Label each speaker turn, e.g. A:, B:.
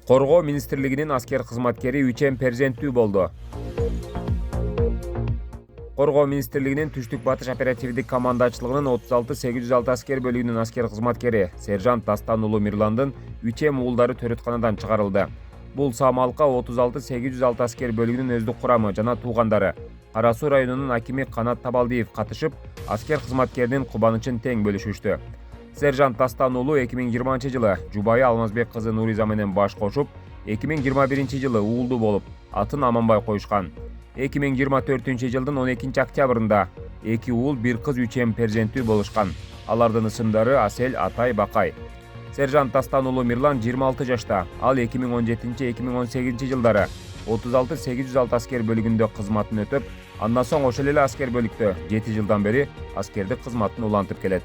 A: Коргоо министрлигинин аскер кызматкери 3 перзенттүү болду. Коргоо министрлигинин Түштүк Батыш оперативдик командачылыгынын 36-806 аскер бөлүгүнүн аскер кызматкери сержант Дастан уулу Мирландын 3 уулдары төрөтканадан чыгарылды. Бул самалка 36-806 аскер бөлүгүнүн өздүк курамы жана туугандары. Кара Суу районунун акими Канат Табалдиев катышып, аскер кызматкеринин кубанычын тең бөлүшүштү. Сержант Дастан уулу 2020-жылы жубайы Алмазбек кызы Нуриза менен баш кошуп, 2021-жылы уулдуу болуп, атын Аманбай коюшкан. 2024-жылдын 12-октябрында 2 уул, 1 кыз 3 перзенттүү болушкан. Алардын ысымдары Асель, Атай, Бакай. Сержант Дастан уулу Мирлан 26 жашта. Ал 2017-2018 жылдары 36-806 аскер бөлүгүндө кызматын өтөп, андан соң ошол эле аскер бөлүктө 7 жылдан бери аскердик кызматын улантып келет.